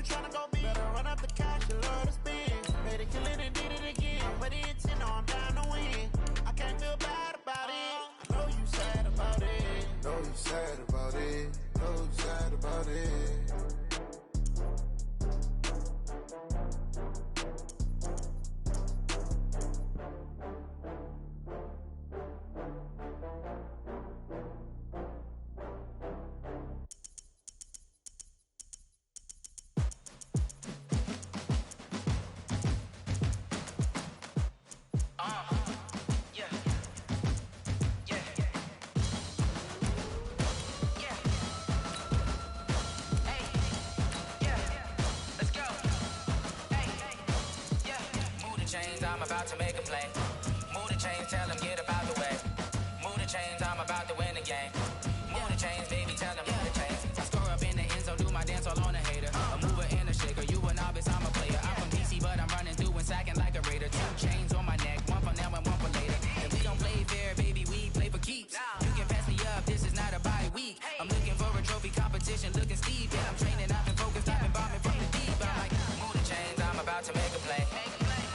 tryna go big. Better run up the cash, you love to spend. Made it, kill it, and did it again. But the intent, no, I'm down to win. I can't feel bad about it. I know you sad about it. Know you sad about it. Know you sad about it. I'm about to make a play. Move the chains, tell them get about the way. Move the chains, I'm about to win the game. Move the chains, baby, tell them move the chains. I score up in the end zone, do my dance all on a hater. A mover and a shaker, you a novice, I'm a player. I'm from DC, but I'm running through and sacking like a raider. 2 chains on my neck, one for now and one for later. And we don't play fair, baby, we play for keeps. You can pass me up, this is not a bye week. I'm looking for a trophy competition, looking steep. And I'm training, I've been focused, I've been bombing from the deep. I'm like, move the chains, I'm about to make a play.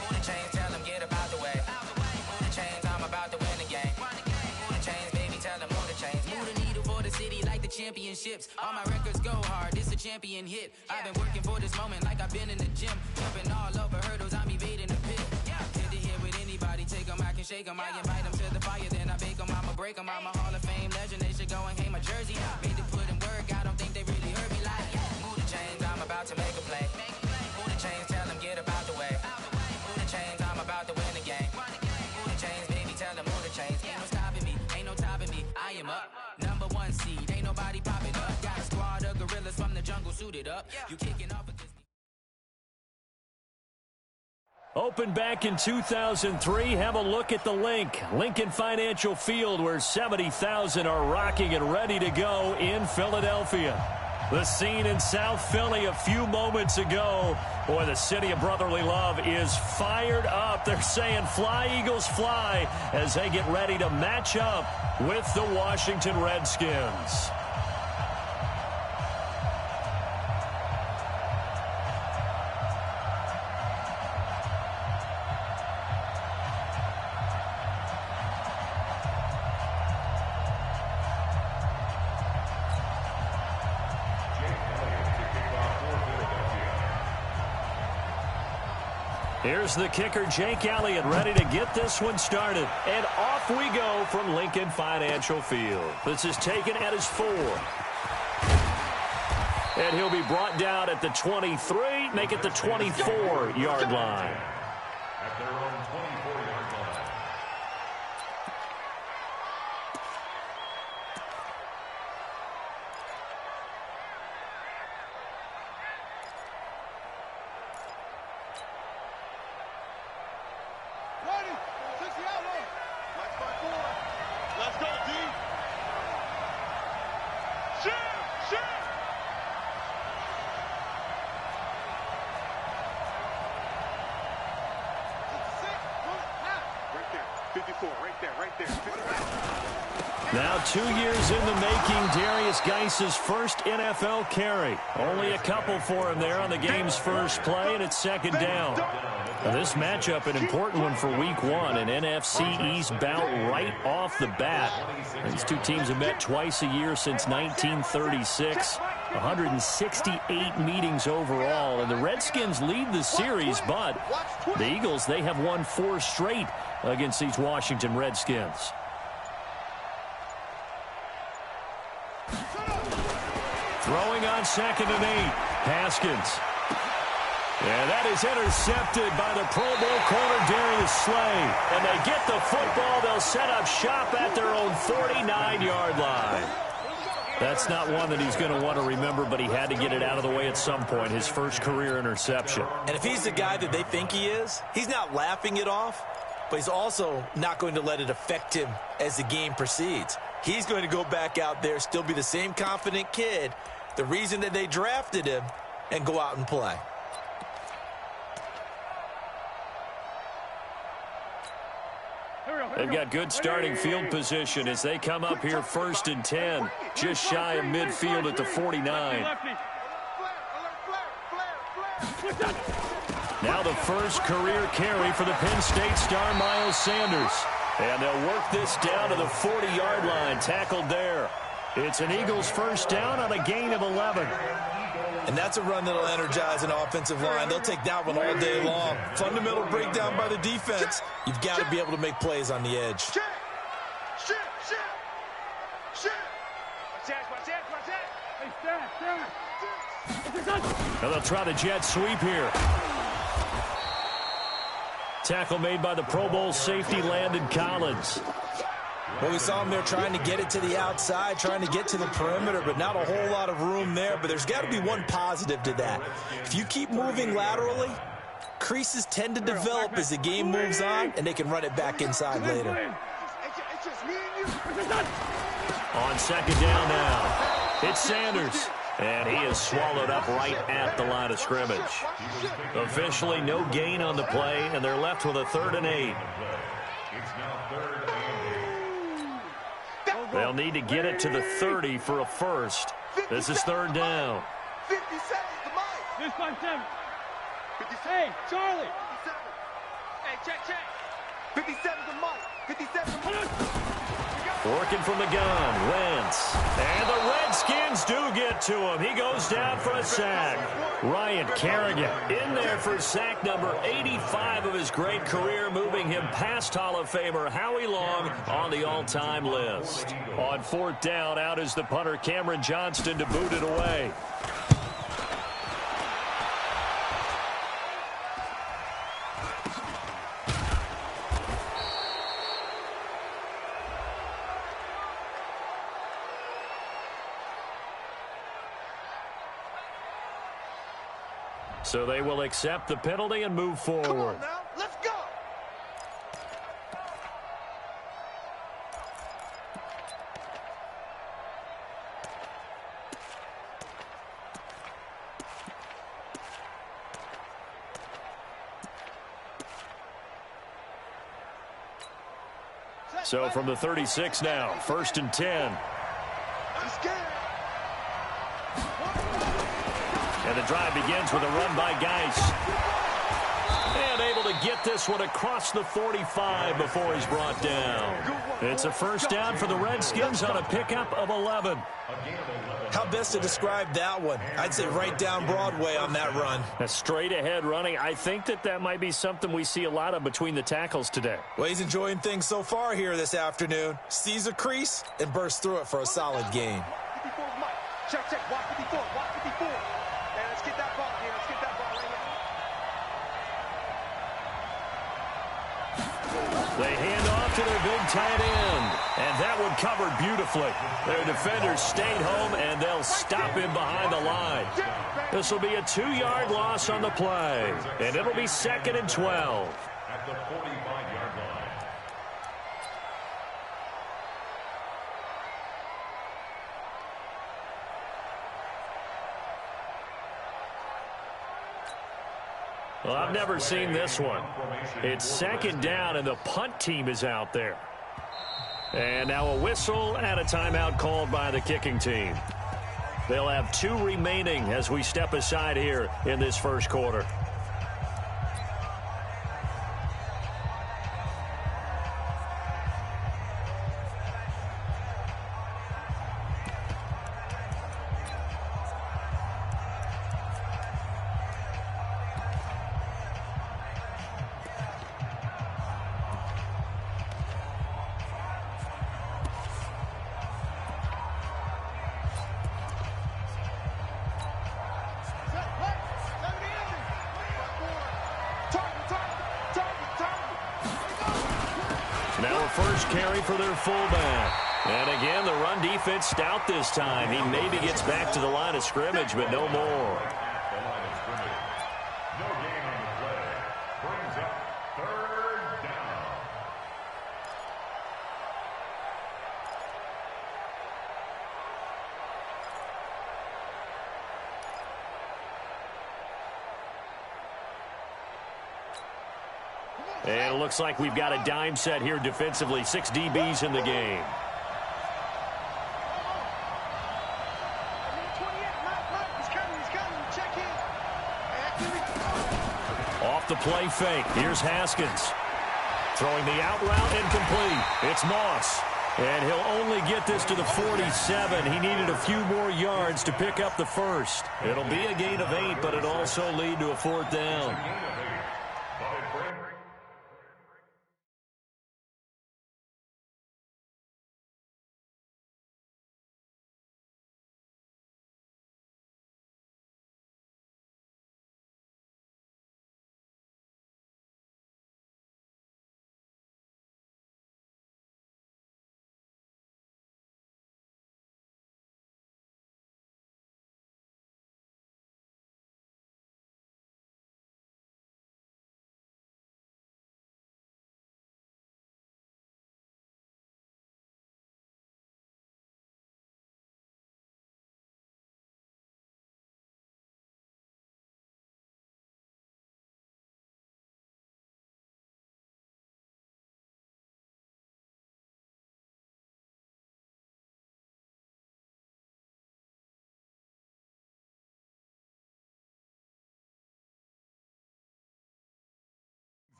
Move the chains, tell them get about the way. Move the chains, I'm about to win the game. Move the chains, baby, tell them move the chains. Move the needle for the city like the championships. All my records go hard, this a champion hit. I've been working for this moment like I've been in the gym. Jumping all over hurdles, I'm evading the pit. Head to head with anybody, take them, I can shake them. I invite them to the fire, then I bake them, I'ma break them. I'm a Hall of Fame legend, they should go and hang my jersey. Made to put in work, I don't think they really heard me like. Move the chains, I'm about to make a play. Move the chains, tell them get about the way. Move the chains, I'm about to win the game. Move the chains, baby, tell them move the chains. Ain't no stopping me, ain't no topping me. I am up, number 1 seed, ain't nobody popping up. Got a squad of gorillas from the jungle suited up. You kicking off with this. Opened back in 2003. Have a look at the link. Lincoln Financial Field, where 70,000 are rocking and ready to go in Philadelphia. The scene in South Philly a few moments ago. Boy, the city of brotherly love is fired up. They're saying fly, Eagles, fly, as they get ready to match up with the Washington Redskins. Here's the kicker, Jake Elliott, ready to get this one started. And off we go from Lincoln Financial Field. This is taken at his 4. And he'll be brought down at the 23, make it the 24-yard line. At their own 24-yard line. Let's go, D. Shoot! Right there. 54, right there. Now 2 years in the making, Darius Geis's first NFL carry. Only a couple for him there on the game's first play, and it's second down. Now this matchup, an important one for Week 1, an NFC East bout right off the bat. These two teams have met twice a year since 1936. 168 meetings overall, and the Redskins lead the series, but the Eagles, they have won 4 straight against these Washington Redskins. Throwing on 2nd and 8, Haskins. And that is intercepted by the Pro Bowl corner, Darius Slay. And they get the football. They'll set up shop at their own 49-yard line. That's not one that he's going to want to remember, but he had to get it out of the way at some point, his first career interception. And if he's the guy that they think he is, he's not laughing it off, but he's also not going to let it affect him as the game proceeds. He's going to go back out there, still be the same confident kid, the reason that they drafted him, and go out and play. They've got good starting field position as they come up here 1st and 10, just shy of midfield at the 49. Now the first career carry for the Penn State star Miles Sanders. And they'll work this down to the 40-yard line, tackled there. It's an Eagles first down on a gain of 11. And that's a run that'll energize an offensive line. They'll take that one all day long. Fundamental breakdown by the defense. You've got to be able to make plays on the edge. Now they'll try the jet sweep here. Tackle made by the Pro Bowl safety Landon Collins. Well, we saw him there trying to get it to the outside, trying to get to the perimeter, but not a whole lot of room there. But there's got to be one positive to that. If you keep moving laterally, creases tend to develop as the game moves on, and they can run it back inside later. On second down now, it's Sanders. And he is swallowed up right at the line of scrimmage. Officially no gain on the play, and they're left with a 3rd and 8. They'll need to get it to the 30 for a first. This is 3rd down. 57 to Mike. 57. Hey, Charlie. 57. Hey, check. 57 to Mike. 57 to Mike. Working from the gun, Wentz. And the Redskins do get to him. He goes down for a sack. Ryan Kerrigan in there for sack number 85 of his great career, moving him past Hall of Famer Howie Long on the all-time list. On 4th down, out is the punter Cameron Johnston to boot it away. So they will accept the penalty and move forward. Come on now, let's go. So from the 36 now, 1st and 10. And the drive begins with a run by Geis. And able to get this one across the 45 before he's brought down. It's a first down for the Redskins on a pickup of 11. How best to describe that one? I'd say right down Broadway on that run. A straight ahead running. I think that might be something we see a lot of between the tackles today. Well, he's enjoying things so far here this afternoon. Sees a crease and bursts through it for a solid gain. 54 Mike. Check. Watch 54. Watch 54. Man, let's get that ball here. Let's get that ball right here. They hand off to their big tight end. And that one covered beautifully. Their defenders stayed home, and they'll stop him behind the line. This will be a 2-yard loss on the play. And it'll be 2nd and 12. At the 45-yard line. Well, I've never seen this one. It's 2nd down, and the punt team is out there. And now a whistle and a timeout called by the kicking team. They'll have 2 remaining as we step aside here in this first quarter. Now a first carry for their fullback. And again, the run defense stout this time. He maybe gets back to the line of scrimmage, but no more. No gain on the play. Brings up 3rd down. And it looks like we've got a dime set here defensively. 6 DBs in the game. Mike, he's coming. Check in. the play fake. Here's Haskins. Throwing the out route incomplete. It's Moss. And he'll only get this to the 47. He needed a few more yards to pick up the first. It'll be a gain of 8, but it'll also lead to a 4th down.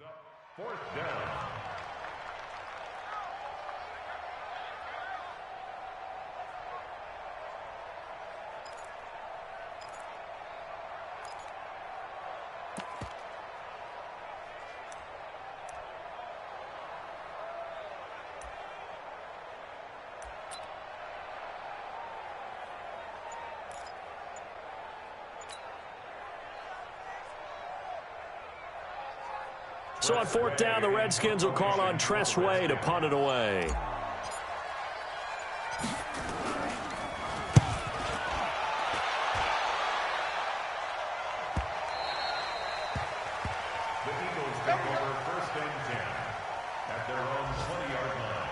Up, 4th down. So on 4th down, the Redskins will call on Tress Way to punt it away. The Eagles take over 1st and 10 at their own 20-yard line.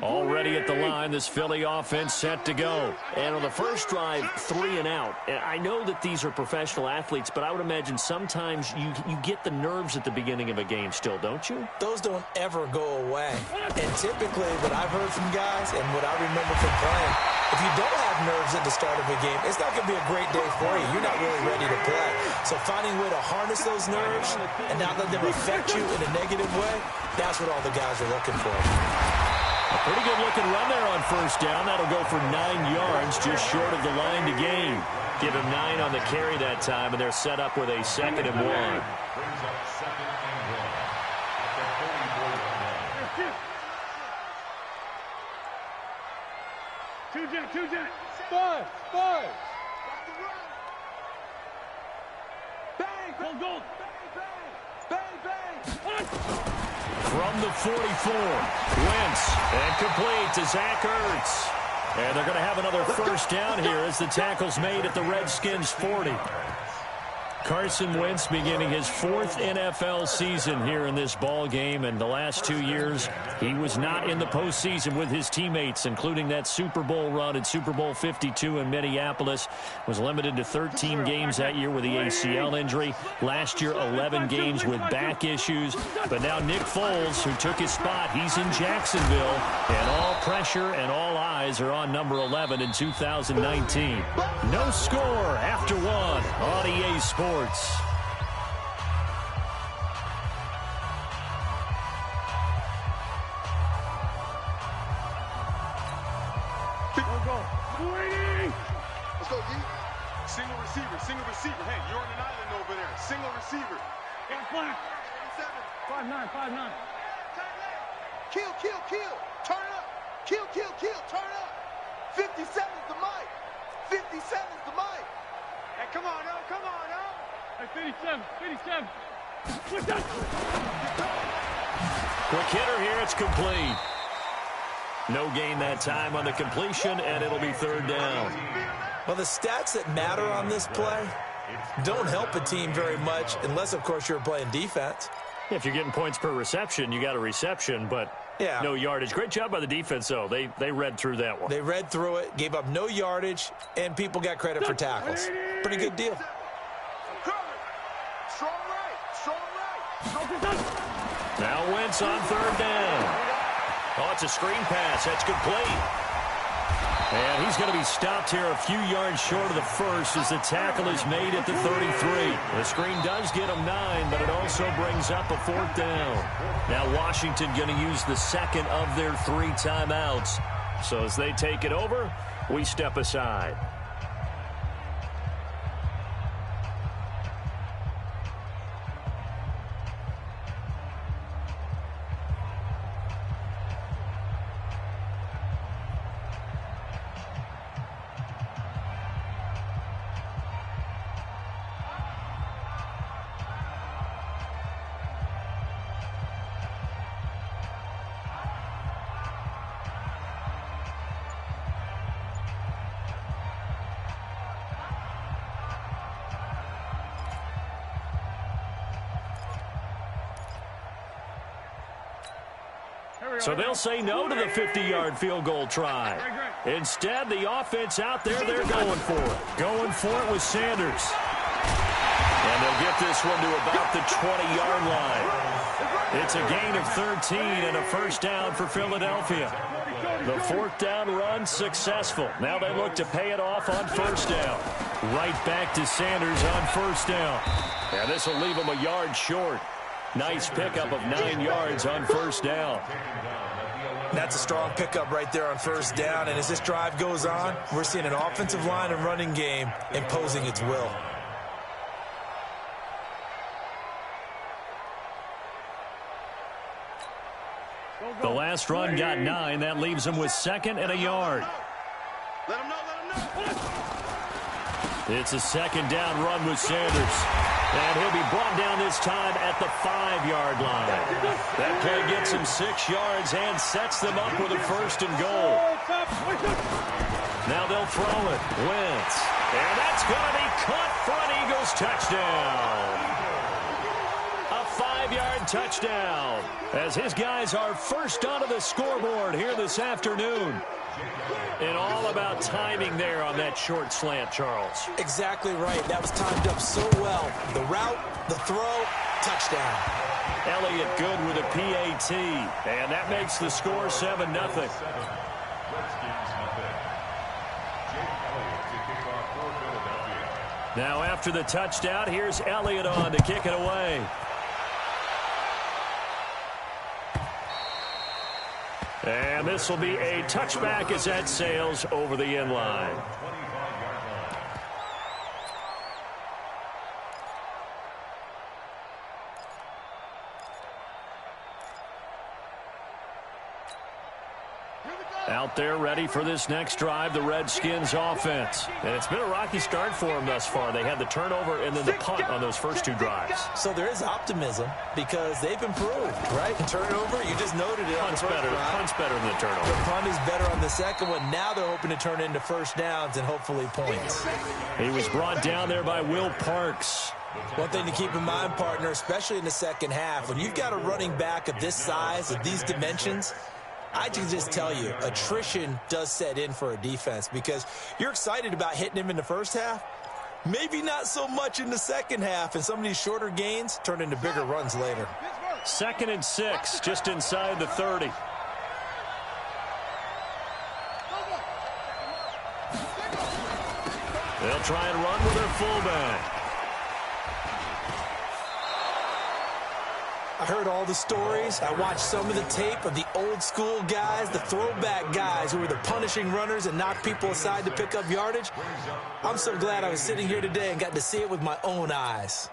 Already at the line, this Philly offense set to go. And on the first drive, 3 and out. And I know that these are professional athletes, but I would imagine sometimes you get the nerves at the beginning of a game still, don't you? Those don't ever go away. And typically what I've heard from guys and what I remember from playing, if you don't have nerves at the start of a game, it's not going to be a great day for you. You're not really ready to play. So finding a way to harness those nerves and not let them affect you in a negative way, that's what all the guys are looking for. A pretty good-looking run there on 1st down. That'll go for 9 yards, just short of the line to gain. Give him 9 on the carry that time, and they're set up with a 2nd and 1. Brings up 2nd and 1 at the 44-yard line. Two jet. Five. Bang. Goal. Bang. From the 44, Wentz, and complete to Zach Ertz. And they're going to have another 1st down here as the tackle's made at the Redskins' 40. Carson Wentz beginning his 4th NFL season here in this ball game, and the last 2 years he was not in the postseason with his teammates, including that Super Bowl run in Super Bowl 52 in Minneapolis. Was limited to 13 games that year with the ACL injury. Last year, 11 games with back issues. But now Nick Foles, who took his spot, he's in Jacksonville, and all pressure and all eyes are on number 11 in 2019. No score after 1 on EA Sports. Let's go, D. Single receiver. Hey, you're on an island over there. Single receiver. Got flat. 5'9". Kill. Turn up. Kill. Turn up. 57's the mic. 57's the mic. Hey, come on, oh. Hey, 57. What's that? Quick hitter here, it's complete. No gain that time on the completion, and it'll be 3rd down. Well, the stats that matter on this play don't help a team very much unless, of course, you're playing defense. If you're getting points per reception, you got a reception, but no yardage. Great job by the defense, though. They read through that one. They read through it, gave up no yardage, and people got credit for tackles. Pretty good deal. Strong right. Now Wentz on third down. Oh, it's a screen pass. That's complete. And he's going to be stopped here a few yards short of the first as the tackle is made at the 33. The screen does get him 9, but it also brings up a fourth down. Now Washington going to use the second of their 3 timeouts. So as they take it over, we step aside. So they'll say no to the 50-yard field goal try. Instead, the offense out there, they're going for it. Going for it with Sanders. And they'll get this one to about the 20-yard line. It's a gain of 13 and a first down for Philadelphia. The fourth down run successful. Now they look to pay it off on first down. Right back to Sanders on first down. And this will leave him a yard short. Nice pickup of 9 yards on first down. That's a strong pickup right there on first down. And as this drive goes on, we're seeing an offensive line and running game imposing its will. The last run got 9. That leaves him with second and a yard. Let him know, let him know. It's a second down run with Sanders. And he'll be brought down this time at the 5-yard line. That play gets him 6 yards and sets them up with a first and goal. Now they'll throw it. Wentz. And that's going to be caught for an Eagles touchdown. A 5-yard touchdown as his guys are first onto the scoreboard here this afternoon. And all about timing there on that short slant, Charles. Exactly right. That was timed up so well. The route, the throw, touchdown. Elliott good with a PAT. And that makes the score 7-0. Now after the touchdown, here's Elliott on to kick it away. And this will be a touchback as that sails over the end line. Out there ready for this next drive, the Redskins offense. And it's been a rocky start for them thus far. They had the turnover and then the punt on those first 2 drives. So there is optimism because they've improved, right? Turnover, you just noted it. Punt's better than the turnover. The punt is better on the second one. Now they're hoping to turn into first downs and hopefully points. He was brought down there by Will Parks. One thing to keep in mind, partner, especially in the second half, when you've got a running back of this size, of these dimensions, I can just tell you, attrition does set in for a defense because you're excited about hitting him in the first half. Maybe not so much in the second half, and some of these shorter gains turn into bigger runs later. 2nd and 6, just inside the 30. They'll try and run with their fullback. I heard all the stories. I watched some of the tape of the old school guys, the throwback guys who were the punishing runners and knocked people aside to pick up yardage. I'm so glad I was sitting here today and got to see it with my own eyes.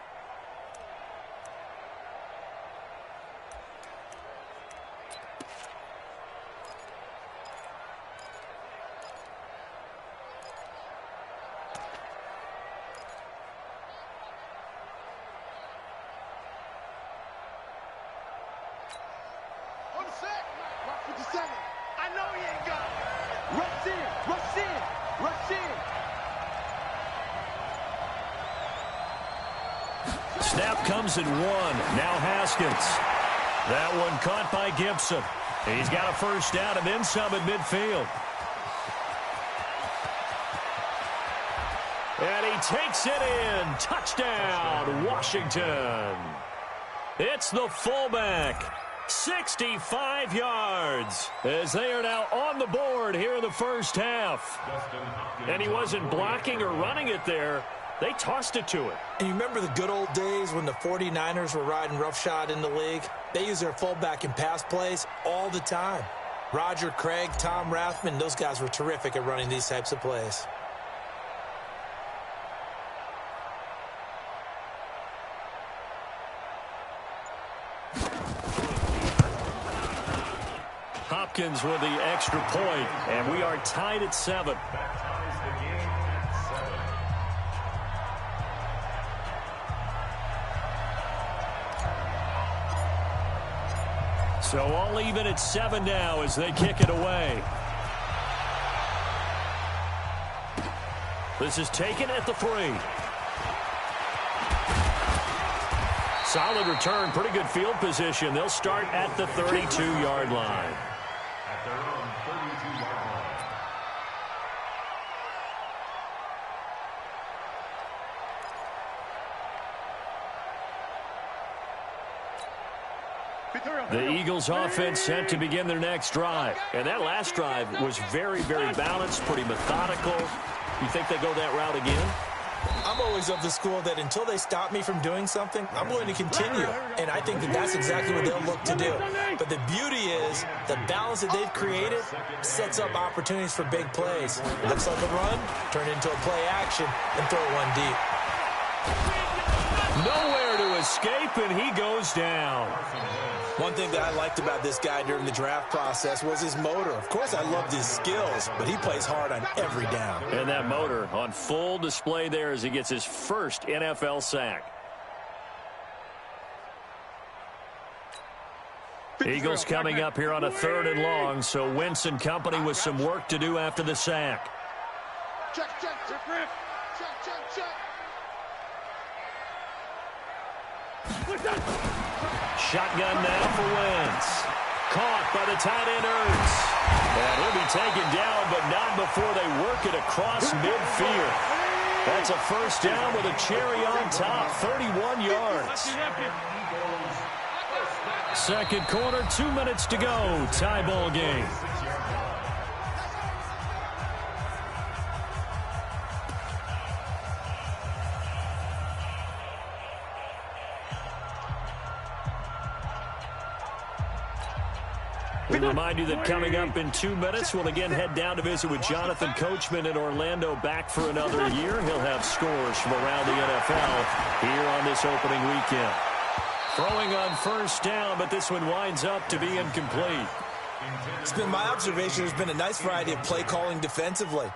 I know he ain't got it. Rush in, rush in, rush in. Snap comes in 1. Now Haskins. That one caught by Gibson. He's got a first down and then some at midfield. And he takes it in. Touchdown, Washington. It's the fullback. 65 yards as they are now on the board here in the first half. And he wasn't blocking or running it there. They tossed it to him. And you remember the good old days when the 49ers were riding roughshod in the league? They use their fullback in pass plays all the time. Roger Craig, Tom Rathman, those guys were terrific at running these types of plays. Hopkins with the extra point, and we are tied at 7. That ties the game at 7. So all even at 7 now as they kick it away. This is taken at the 3. Solid return, pretty good field position. They'll start at the 32-yard line. At their own 32-yard line. The Eagles offense set to begin their next drive. And that last drive was very, very balanced, pretty methodical. You think they go that route again? I'm always of the school that until they stop me from doing something, I'm going to continue. And I think that that's exactly what they'll look to do. But the beauty is the balance that they've created sets up opportunities for big plays. Looks like a run, turn into a play action, and throw one deep. Nowhere to escape, and he goes down. One thing that I liked about this guy during the draft process was his motor. Of course, I loved his skills, but he plays hard on every down. And that motor on full display there as he gets his first NFL sack. Eagles coming up here on a 3rd and long, so Wentz and company with some work to do after the sack. Check, check, check, check, check, check. Shotgun now for Wentz. Caught by the tight end Ertz. And he'll be taken down, but not before they work it across midfield. That's a first down with a cherry on top, 31 yards. Second quarter, 2 minutes to go. Tie ball game. We remind you that coming up in 2 minutes, we'll again head down to visit with Jonathan Coachman in Orlando, back for another year. He'll have scores from around the NFL here on this opening weekend. Throwing on first down, but this one winds up to be incomplete. It's been my observation there's been a nice variety of play calling defensively.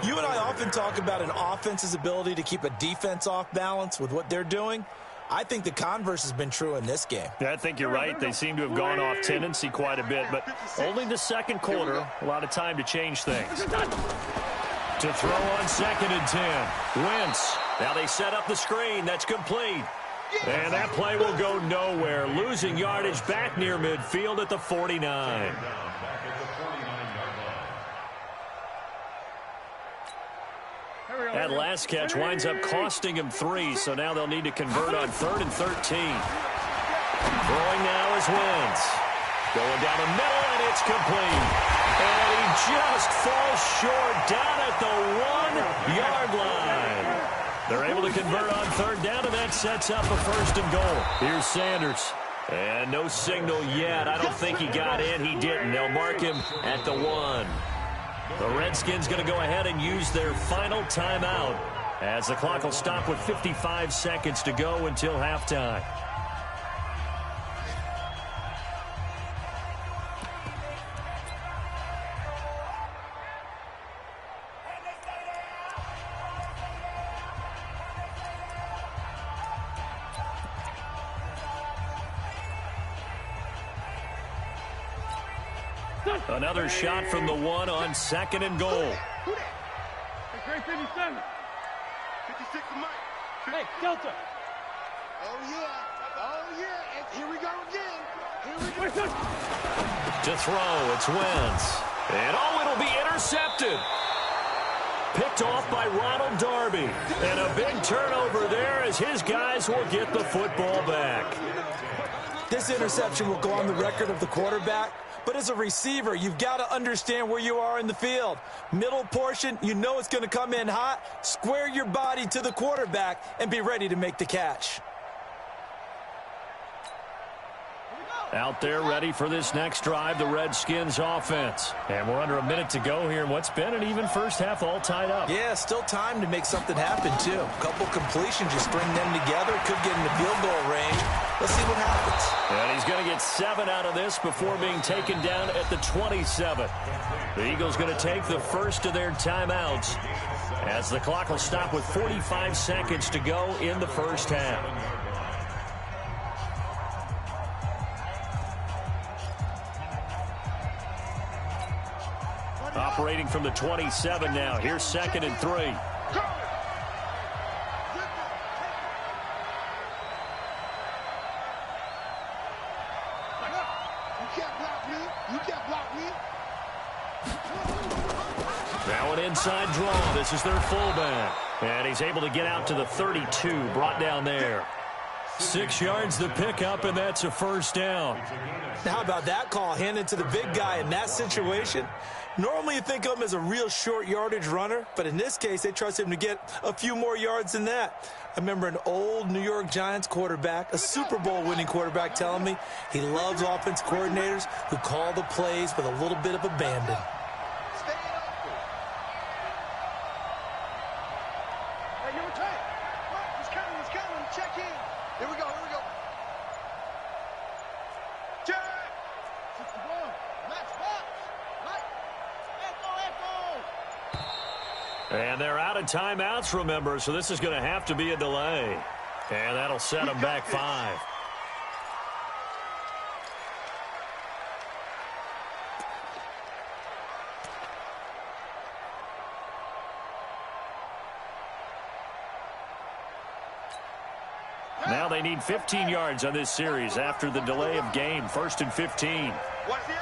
You and I often talk about an offense's ability to keep a defense off balance with what they're doing. I think the converse has been true in this game. Yeah, I think you're right. They seem to have gone off tendency quite a bit, but only the second quarter, a lot of time to change things. To throw on 2nd and 10. Wentz. Now they set up the screen. That's complete. And that play will go nowhere. Losing yardage back near midfield at the 49. That last catch winds up costing him 3, so now they'll need to convert on 3rd and 13. Throwing now is Wentz. Going down the middle, and it's complete. And he just falls short down at the 1-yard line. They're able to convert on 3rd down, and that sets up a 1st and goal. Here's Sanders. And no signal yet. I don't think he got in. He didn't. They'll mark him at the 1. The Redskins going to go ahead and use their final timeout as the clock will stop with 55 seconds to go until halftime. Another shot from the 1 on 2nd and goal. Hey, Grade 57. 56 to Mike. Hey, Delta. Oh, yeah. Oh, yeah. And here we go again. Here we go. To throw, it's Wentz. And it'll be intercepted. Picked off by Ronald Darby. And a big turnover there as his guys will get the football back. This interception will go on the record of the quarterback, but as a receiver, you've got to understand where you are in the field. Middle portion, you know it's going to come in hot. Square your body to the quarterback and be ready to make the catch. Out there ready for this next drive, the Redskins offense. And we're under a minute to go here in what's been an even first half, all tied up. Yeah, still time to make something happen, too. A couple completions, you string them together, could get into field goal range. Let's see what happens. And he's going to get 7 out of this before being taken down at the 27. The Eagles going to take the first of their timeouts as the clock will stop with 45 seconds to go in the first half. Operating from the 27 now. Here's 2nd and 3. You can't block me. You can't block me. Now an inside draw. This is their fullback. And he's able to get out to the 32. Brought down there. 6 yards the pickup, and that's a first down. Now, how about that call? Hand it to the big guy in that situation. Normally you think of him as a real short yardage runner, but in this case they trust him to get a few more yards than that. I remember an old New York Giants quarterback, a Super Bowl winning quarterback, telling me he loves offense coordinators who call the plays with a little bit of abandon. Hey, you're tight. He's coming. Check in. Here we go. Check. Max box. And they're out of timeouts, remember, so this is going to have to be a delay. And that'll set them back 5. Now they need 15 yards on this series after the delay of game. 1st and 15. What's the edge?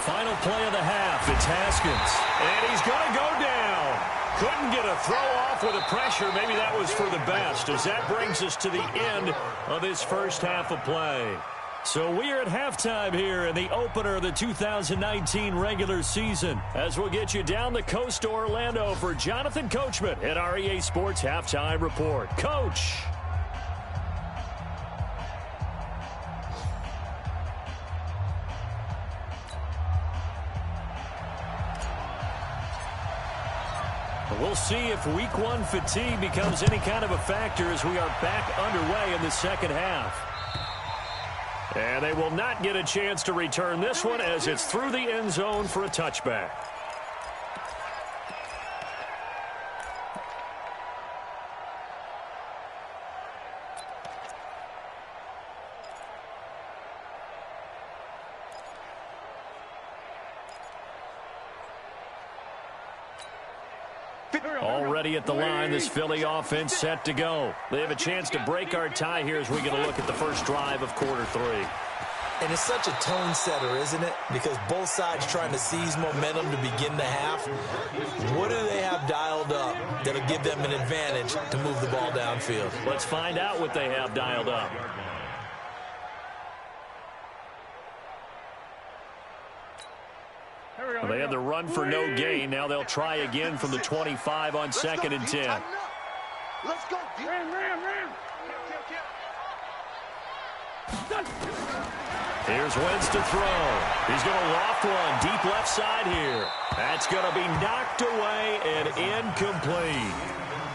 Final play of the half. It's Haskins. And he's going to go down. Couldn't get a throw off with the pressure. Maybe that was for the best, as that brings us to the end of this first half of play. So we are at halftime here in the opener of the 2019 regular season, as we'll get you down the coast to Orlando for Jonathan Coachman at our EA Sports Halftime Report. Coach. We'll see if week 1 fatigue becomes any kind of a factor as we are back underway in the second half. And they will not get a chance to return this one as it's through the end zone for a touchback. Already at the line, this Philly offense set to go. They have a chance to break our tie here as we get a look at the first drive of quarter 3. And it's such a tone setter, isn't it? Because both sides trying to seize momentum to begin the half. What do they have dialed up that'll give them an advantage to move the ball downfield? Let's find out what they have dialed up. They had the run for no gain. Now they'll try again from the 25 on 2nd and 10. Let's go. Ram. Here's Wentz to throw. He's going to loft one deep left side here. That's going to be knocked away and incomplete.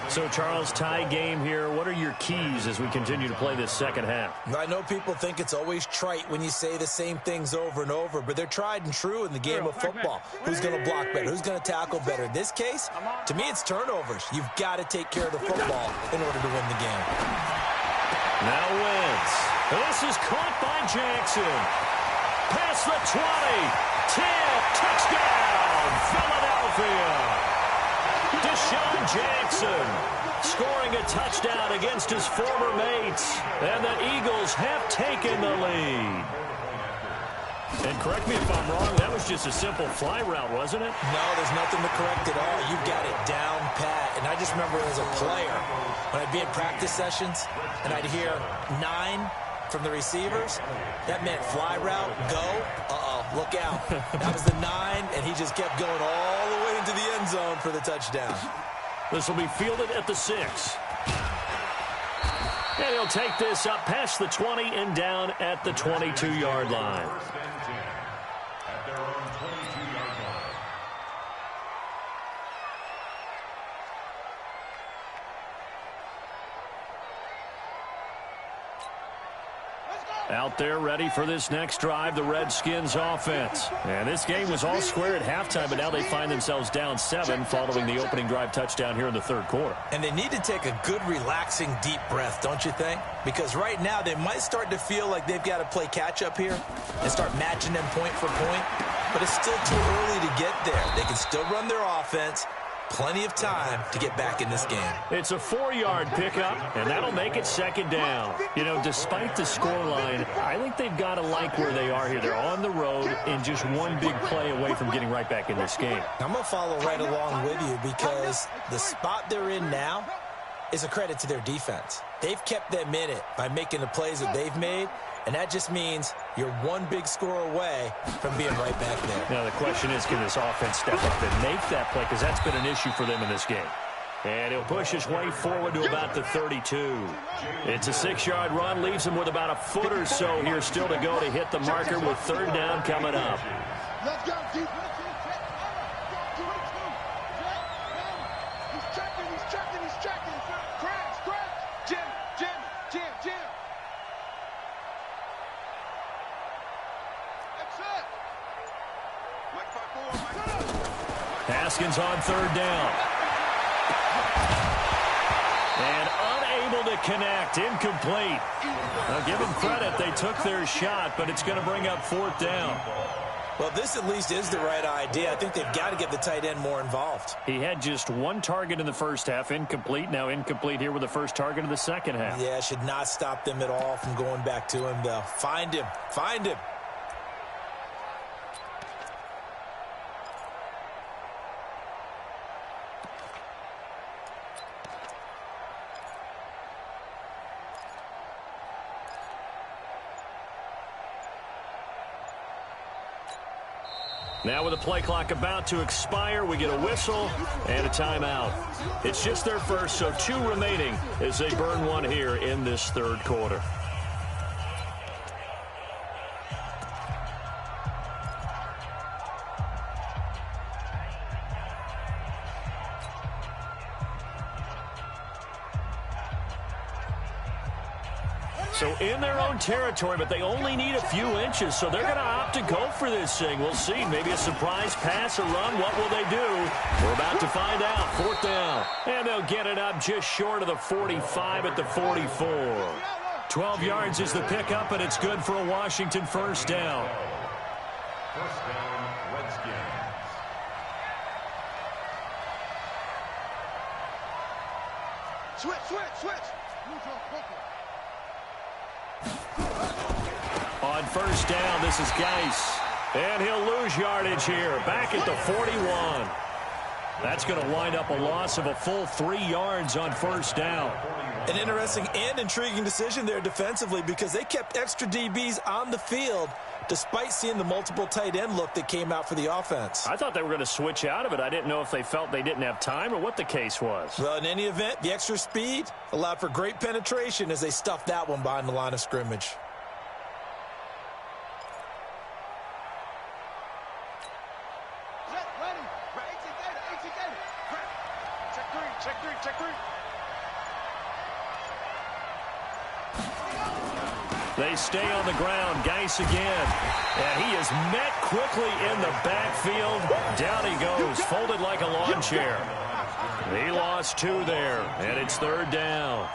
So, Charles, tie game here. What are your keys as we continue to play this second half? I know people think it's always trite when you say the same things over and over, but they're tried and true in the game of football. Who's going to block better? Who's going to tackle better? In this case, to me, it's turnovers. You've got to take care of the football in order to win the game. Now Wentz. This is caught by Jackson. Past the 20. 10. Touchdown, Philadelphia. Deshaun Jackson scoring a touchdown against his former mates. And the Eagles have taken the lead. And correct me if I'm wrong, that was just a simple fly route, wasn't it? No, there's nothing to correct at all. You've got it down pat. And I just remember as a player, when I'd be in practice sessions and I'd hear 9 from the receivers, that meant fly route, go, look out. That was the 9, and he just kept going all the way into the end zone for the touchdown. This will be fielded at the 6. And he'll take this up past the 20 and down at the 22-yard line. At their own 22-yard line. Out there ready for this next drive, the Redskins offense. And this game was all square at halftime, but now they find themselves down 7 following the opening drive touchdown here in the third quarter. And they need to take a good, relaxing, deep breath, don't you think? Because right now they might start to feel like they've got to play catch-up here and start matching them point for point. But it's still too early to get there. They can still run their offense. Plenty of time to get back in this game. It's a 4-yard pickup, and that'll make it second down. You know, despite the scoreline, I think they've got to like where they are here. They're on the road and just one big play away from getting right back in this game. I'm going to follow right along with you because the spot they're in now is a credit to their defense. They've kept them in it by making the plays that they've made, and that just means you're one big score away from being right back there. Now, the question is, can this offense step up and make that play? Because that's been an issue for them in this game. And he'll push his way forward to about the 32. It's a 6-yard run, leaves him with about a foot or so here still to go to hit the marker with third down coming up. Let's go, defense. He's checking. Crash. Jim. That's it. Haskins on third down. And unable to connect, incomplete. Now give them credit, they took their shot, but it's going to bring up fourth down. Well, this at least is the right idea. I think they've got to get the tight end more involved. He had just one target in the first half, incomplete. Now incomplete here with the first target of the second half. Yeah, should not stop them at all from going back to him, though. Find him. Now with the play clock about to expire, we get a whistle and a timeout. It's just their first, so 2 remaining as they burn one here in this third quarter. So in their own territory, but they only need a few inches, so they're going to opt to go for this thing. We'll see. Maybe a surprise pass or run. What will they do? We're about to find out. Fourth down. And they'll get it up just short of the 45 at the 44. 12 yards is the pickup, and it's good for a Washington first down. First down, Redskins. Switch. On first down, this is Geis. And he'll lose yardage here. Back at the 41. That's going to wind up a loss of a full 3 yards on first down. An interesting and intriguing decision there defensively because they kept extra DBs on the field despite seeing the multiple tight end look that came out for the offense. I thought they were going to switch out of it. I didn't know if they felt they didn't have time or what the case was. Well, in any event, the extra speed allowed for great penetration as they stuffed that one behind the line of scrimmage. Check three. They stay on the ground. Geis again. And he is met quickly in the backfield. Down he goes, folded like a lawn chair. He lost 2 there, and it's third down.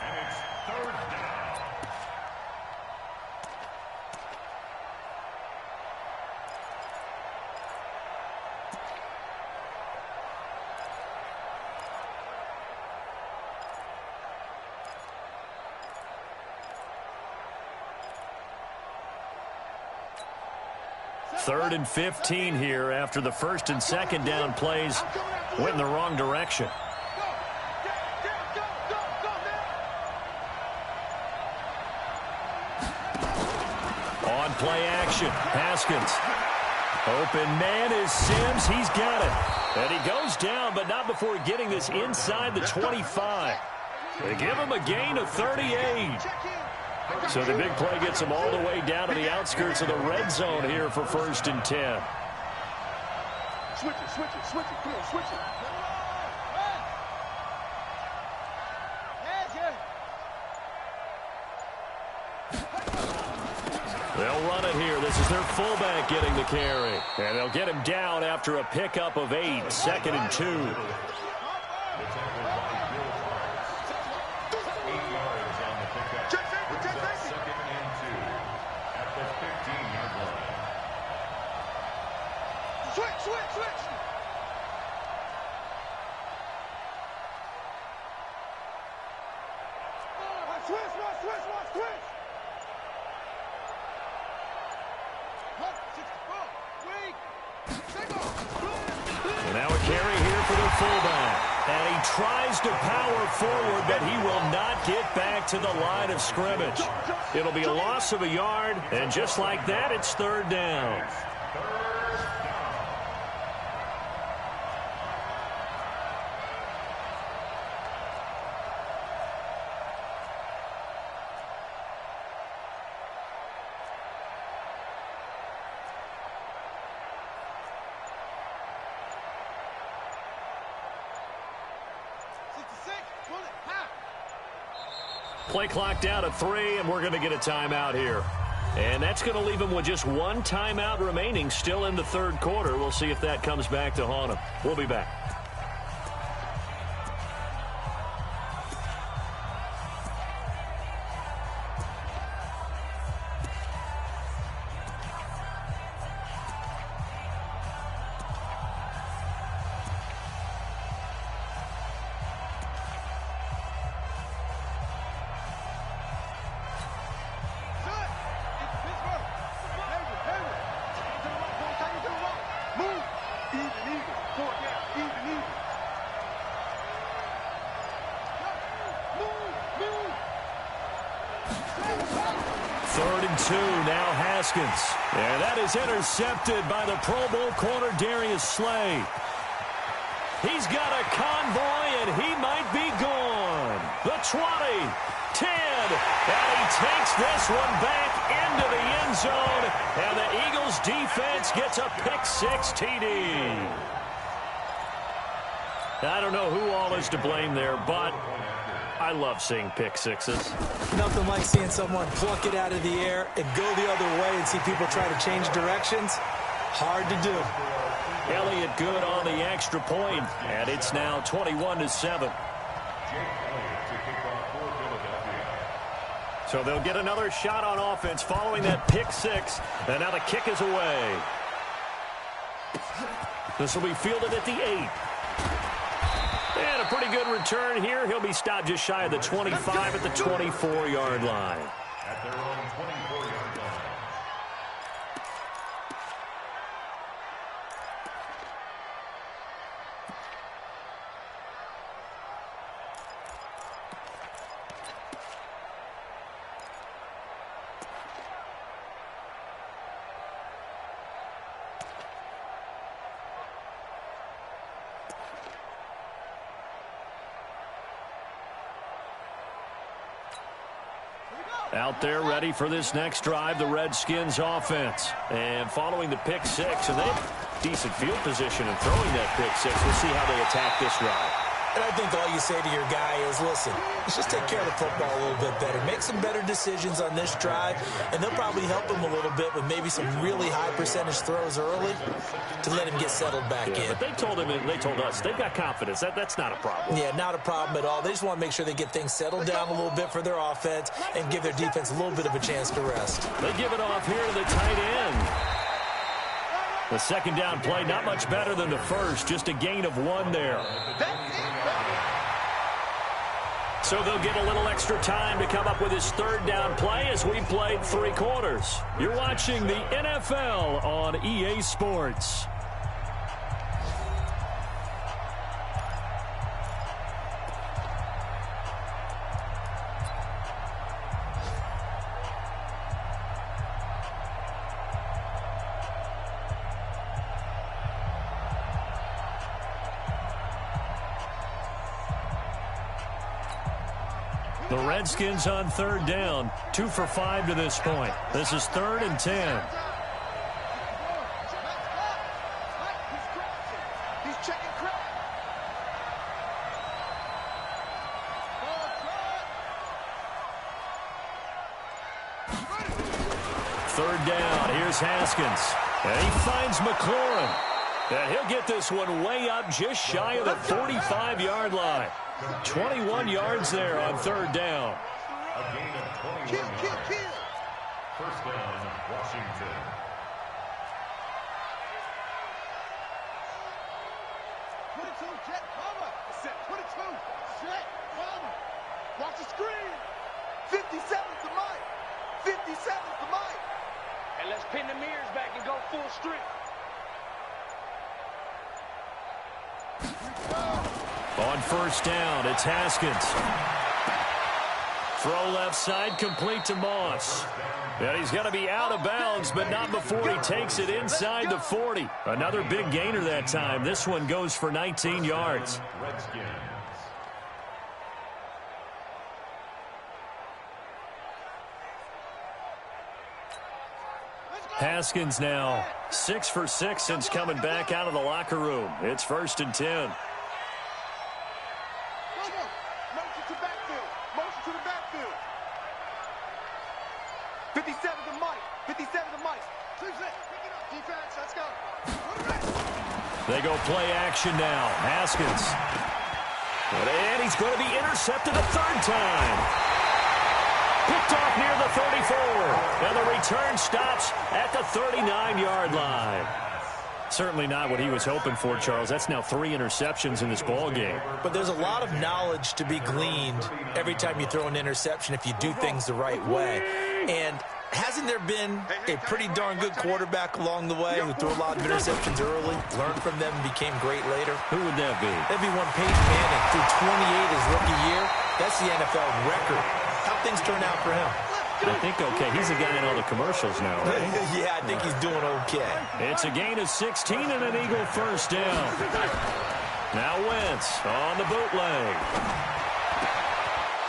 3rd and 15 here after the first and second down plays went in the wrong direction. On play action, Haskins. Open man is Sims. He's got it. And he goes down, but not before getting this inside the 25. They give him a gain of 38. So the big play gets him all the way down to the outskirts of the red zone here for 1st and 10. Switch it, switch it, switch it. Come on, switch it. They'll run it here. This is their fullback getting the carry. And they'll get him down after a pickup of 8. 2nd and 2. And now a carry here for the fullback. And he tries to power forward, but he will not get back to the line of scrimmage. It'll be a loss of a yard, and just like that, it's 3rd down. Play clock down to 3, and we're going to get a timeout here. And that's going to leave him with just 1 timeout remaining still in the 3rd quarter. We'll see if that comes back to haunt him. We'll be back. Now Haskins. And that is intercepted by the Pro Bowl corner Darius Slay. He's got a convoy, and he might be gone. The 20, 10, and he takes this one back into the end zone, and the Eagles defense gets a pick-6 TD. I don't know who all is to blame there, but I love seeing pick-sixes. Nothing like seeing someone pluck it out of the air and go the other way and see people try to change directions. Hard to do. Elliott good on the extra point, and it's now 21-7. So they'll get another shot on offense following that pick-6, and now the kick is away. This will be fielded at the 8. And a pretty good return here. He'll be stopped just shy of the 25 at the 24-yard line. At their own 24-yard line. Out there ready for this next drive, the Redskins offense. And following the pick-6, and they have decent field position in throwing that pick-6. We'll see how they attack this drive. And I think all you say to your guy is, listen, let's just take care of the football a little bit better. Make some better decisions on this drive, and they'll probably help him a little bit with maybe some really high percentage throws early to let him get settled back in. But they told him, and they told us, they've got confidence. That's not a problem. Yeah, not a problem at all. They just want to make sure they get things settled down a little bit for their offense and give their defense a little bit of a chance to rest. They give it off here to the tight end. The second down play, not much better than the first, just a gain of 1 there. So they'll get a little extra time to come up with his third down play as we played 3 quarters. You're watching the NFL on EA Sports. The Redskins on third down, 2 for 5 to this point. This is 3rd and 10. Third down, here's Haskins. And he finds McLaurin. And he'll get this one way up just shy of the 45-yard line. 21 yards there on third down. A gain of 21 yards. First down, Washington. Jet cover. Set 22. Jet cover. Watch the screen. 57's the mic. 57's the mic. And let's pin the mirrors back and go full strength. On first down, it's Haskins. Throw left side, complete to Moss. And he's going to be out of bounds, but not before he takes it inside the 40. Another big gainer that time. This one goes for 19 yards. Redskins. Haskins now 6 for 6 since coming back out of the locker room. It's 1st and 10. Motion to backfield. Motion to the backfield. 57 to Mike. 57 to Mike. Defense, let's go. They go play action now. Haskins. And he's going to be intercepted a 3rd time. Picked off near the 34. And the return stops at the 39-yard line. Certainly not what he was hoping for, Charles. That's now 3 interceptions in this ball game. But there's a lot of knowledge to be gleaned every time you throw an interception if you do things the right way. And hasn't there been a pretty darn good quarterback along the way who threw a lot of interceptions early, learned from them, and became great later? Who would that be? That'd be one Peyton Manning. Threw 28 his rookie year. That's the NFL record. How things turn out for him? I think okay. He's a guy in all the commercials now, right? Yeah, I think he's doing okay. It's a gain of 16 and an Eagle first down. Now Wentz on the bootleg.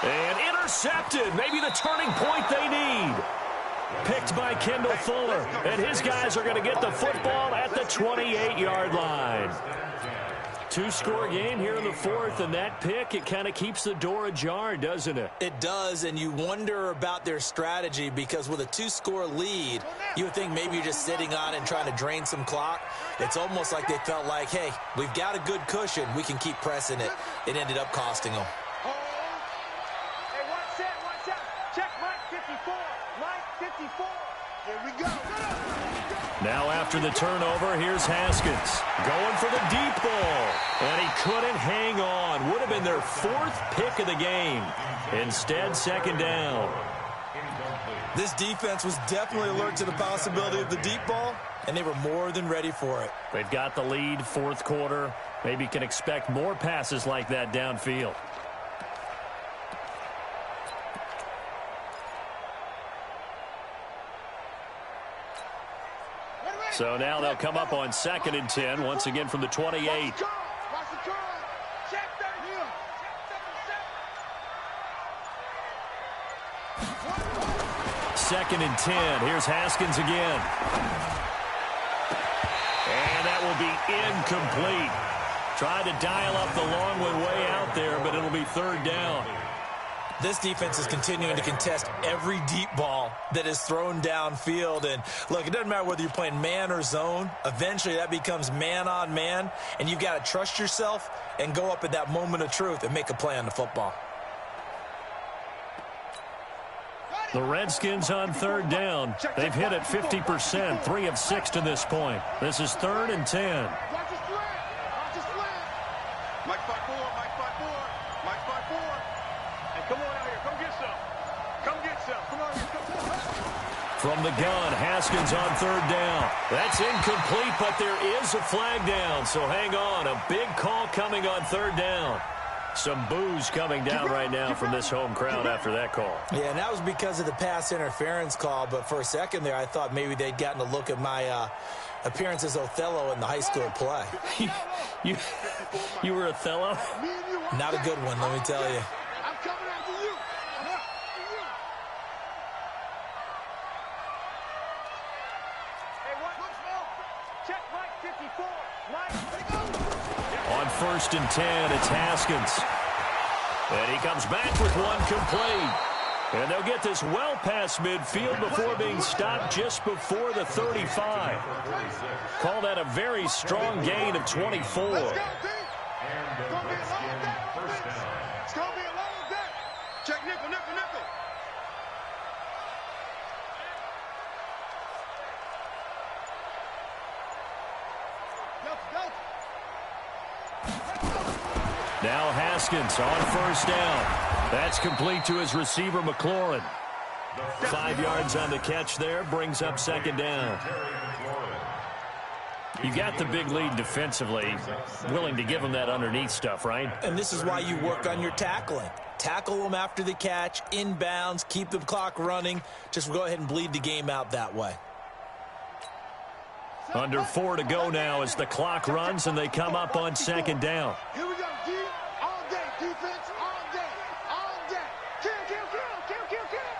And intercepted. Maybe the turning point they need. Picked by Kendall Fuller. And his guys are going to get the football at the 28-yard line. 2-score game here in the 4th, and that pick, it kind of keeps the door ajar, doesn't it? It does, and you wonder about their strategy because with a 2-score lead, you would think maybe you're just sitting on it and trying to drain some clock. It's almost like they felt like, hey, we've got a good cushion. We can keep pressing it. It ended up costing them. Hey, watch out. Check Mike 54. Mike 54. Here we go. Now after the turnover, here's Haskins going for the deep ball. And he couldn't hang on. Would have been their 4th pick of the game. Instead, 2nd down. This defense was definitely alert to the possibility of the deep ball, and they were more than ready for it. They've got the lead, 4th quarter. Maybe can expect more passes like that downfield. So now they'll come up on 2nd and 10, once again from the 28. Watch the curl. Check that here. Check 2nd and 10. Here's Haskins again. And that will be incomplete. Tried to dial up the long one way out there, but it'll be 3rd down. This defense is continuing to contest every deep ball that is thrown downfield. And, look, it doesn't matter whether you're playing man or zone. Eventually, that becomes man-on-man, and you've got to trust yourself and go up at that moment of truth and make a play on the football. The Redskins on 3rd down. They've hit it 50%, 3 of 6 to this point. This is 3rd and 10. Watch the slant. Watch the slant. Mike 5-4. Mike 5-4. Mike 5-4. From the gun, Haskins on third down. That's incomplete, but there is a flag down, so hang on. A big call coming on third down. Some boos coming down right now from this home crowd after that call. Yeah, and that was because of the pass interference call, but for a second there I thought maybe they'd gotten a look at my appearance as Othello in the high school play. You were Othello? Not a good one, let me tell you. I'm coming after you. Hey, what? Check right 54. Right. On 1st and 10, it's Haskins. And he comes back with one complete. And they'll get this well past midfield before being stopped just before the 35. Call that a very strong gain of 24. Let's go, D. It's going to be a long day. It's going to be a long day. Check nickel, nickel, nickel. Now Haskins on 1st down. That's complete to his receiver, McLaurin. 5 yards on the catch there, brings up 2nd down. You got the big lead defensively, willing to give him that underneath stuff, right? And this is why you work on your tackling. Tackle them after the catch, inbounds, keep the clock running. Just go ahead and bleed the game out that way. Under 4 to go now as the clock runs and they come up on 2nd down. Here we go, D. All day. Defense, all day. All day. Kill, kill, kill, kill, kill, kill.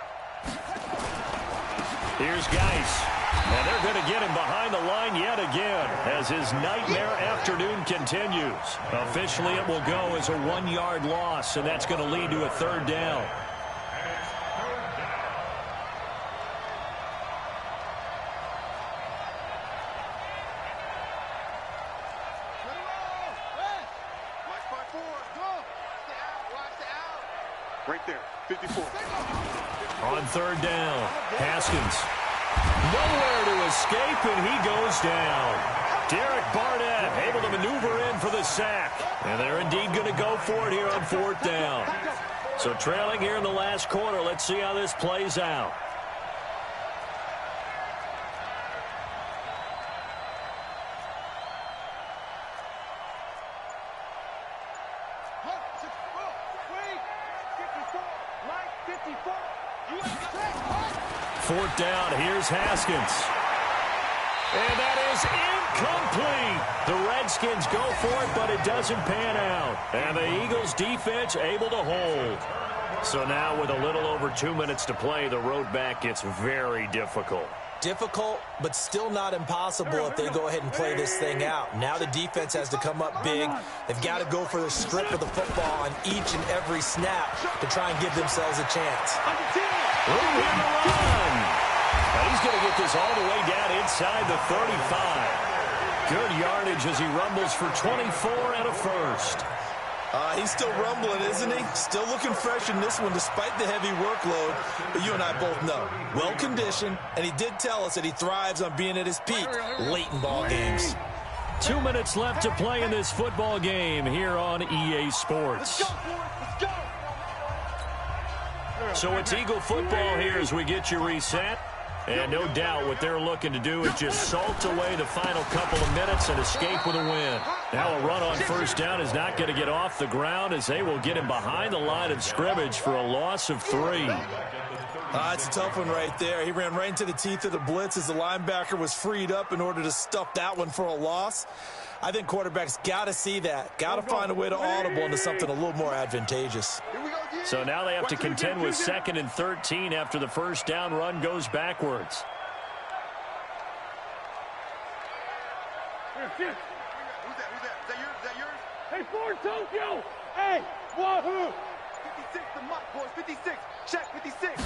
Here's Geis. And they're going to get him behind the line yet again as his nightmare afternoon continues. Officially, it will go as a 1-yard loss, and that's going to lead to a 3rd down. Right there, 54. On 3rd down, Haskins. Nowhere to escape, and he goes down. Derek Barnett able to maneuver in for the sack. And they're indeed going to go for it here on 4th down. So trailing here in the last quarter, let's see how this plays out. Fourth down, here's Haskins. And that is incomplete. The Redskins go for it, but it doesn't pan out. And the Eagles defense able to hold. So now with a little over 2 minutes to play, the road back gets very difficult. Difficult, but still not impossible if they go ahead and play this thing out. Now the defense has to come up big. They've got to go for the strip of the football on each and every snap to try and give themselves a chance. Room here to run. And he's going to get this all the way down inside the 35. Good yardage as he rumbles for 24 and a first. He's still rumbling, isn't he? Still looking fresh in this one despite the heavy workload. But you and I both know, well-conditioned, and he did tell us that he thrives on being at his peak late in ball games. 2 minutes left to play in this football game here on EA Sports. So it's Eagle football here as we get you reset. And no doubt what they're looking to do is just salt away the final couple of minutes and escape with a win. Now a run on 1st down is not going to get off the ground as they will get him behind the line of scrimmage for a loss of 3. It's a tough one right there. He ran right into the teeth of the blitz as the linebacker was freed up in order to stuff that one for a loss. I think quarterbacks got to see that. Got to find a way to audible into something a little more advantageous. So now they have to contend with 2nd and 13 after the 1st down run goes backwards. Who's that? Is that yours? Hey, Ford Tokyo! Hey, Wahoo! 56, the mutt, boys. 56. Check 56.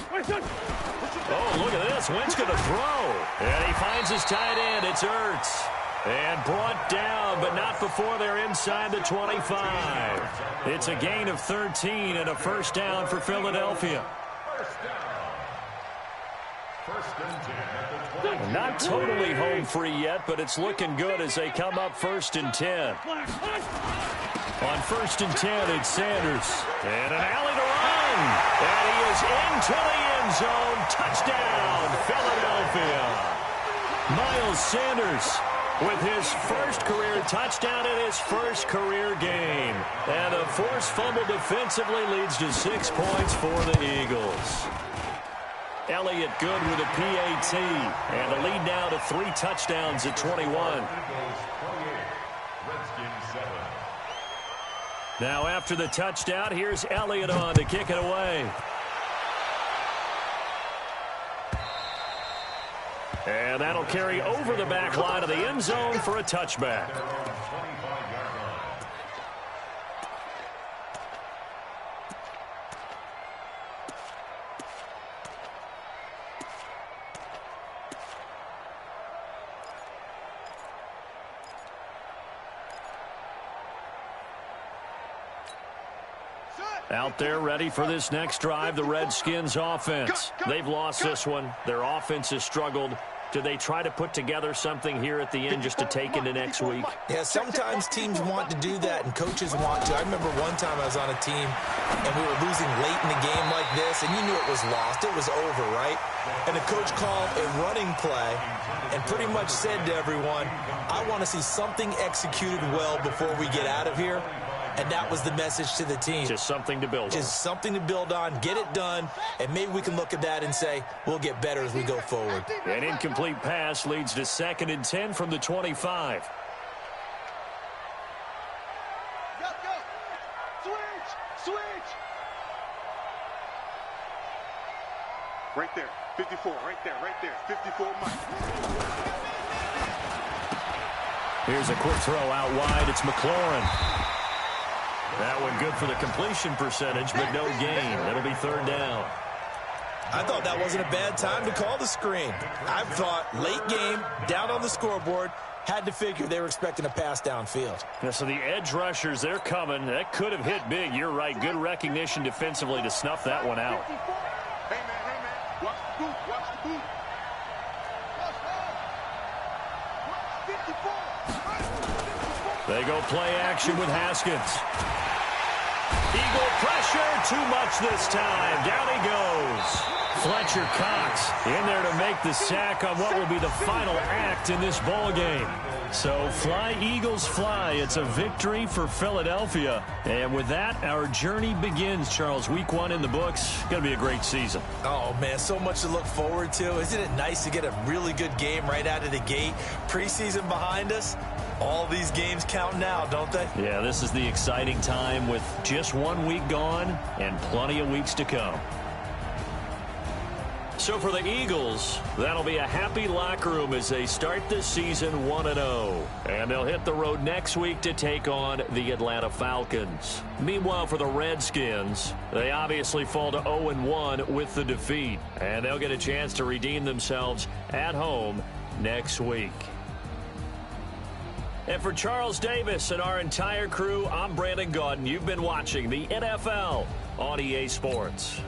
Oh, look at this. Wentz going to throw. And he finds his tight end. It's Ertz. And brought down, but not before they're inside the 25. It's a gain of 13 and a 1st down for Philadelphia. Not totally home free yet, but it's looking good as they come up 1st and 10. On 1st and 10, it's Sanders. And an alley to run. And he is into the end zone. Touchdown, Philadelphia. Philadelphia. Miles Sanders with his first career touchdown in his first career game. And a forced fumble defensively leads to 6 points for the Eagles. Elliott good with a PAT. And the lead now to 3 touchdowns at 21. Now after the touchdown, here's Elliott on to kick it away. And that'll carry over the back line of the end zone for a touchback. Out there ready for this next drive, the Redskins offense. They've lost this one. Their offense has struggled. Do they try to put together something here at the end just to take into next week? Yeah, sometimes teams want to do that and coaches want to. I remember one time I was on a team and we were losing late in the game like this, and you knew it was lost. It was over, right? And the coach called a running play and pretty much said to everyone, I want to see something executed well before we get out of here. And that was the message to the team. Just something to build on. Just something to build on, get it done, and maybe we can look at that and say, we'll get better as we go forward. An incomplete pass leads to 2nd and 10 from the 25. Go, go. Switch. Right there. 54. Right there. 54 Mike. Here's a quick throw out wide. It's McLaurin. That one good for the completion percentage, but no gain. It'll be 3rd down. I thought that wasn't a bad time to call the screen. I thought late game, down on the scoreboard, had to figure they were expecting a pass downfield. Yeah, so the edge rushers, they're coming. That could have hit big. You're right. Good recognition defensively to snuff that one out. Hey, man. Watch the boot. They go play action with Haskins. Eagle pressure, too much this time. Down he goes. Fletcher Cox in there to make the sack on what will be the final act in this ball game. So fly, Eagles, fly. It's a victory for Philadelphia. And with that, our journey begins, Charles. Week 1 in the books. Going to be a great season. Oh, man, so much to look forward to. Isn't it nice to get a really good game right out of the gate? Preseason behind us. All these games count now, don't they? Yeah, this is the exciting time with just 1 week gone and plenty of weeks to come. So for the Eagles, that'll be a happy locker room as they start this season 1-0. And they'll hit the road next week to take on the Atlanta Falcons. Meanwhile, for the Redskins, they obviously fall to 0-1 with the defeat. And they'll get a chance to redeem themselves at home next week. And for Charles Davis and our entire crew, I'm Brandon Gaudin. You've been watching the NFL on EA Sports.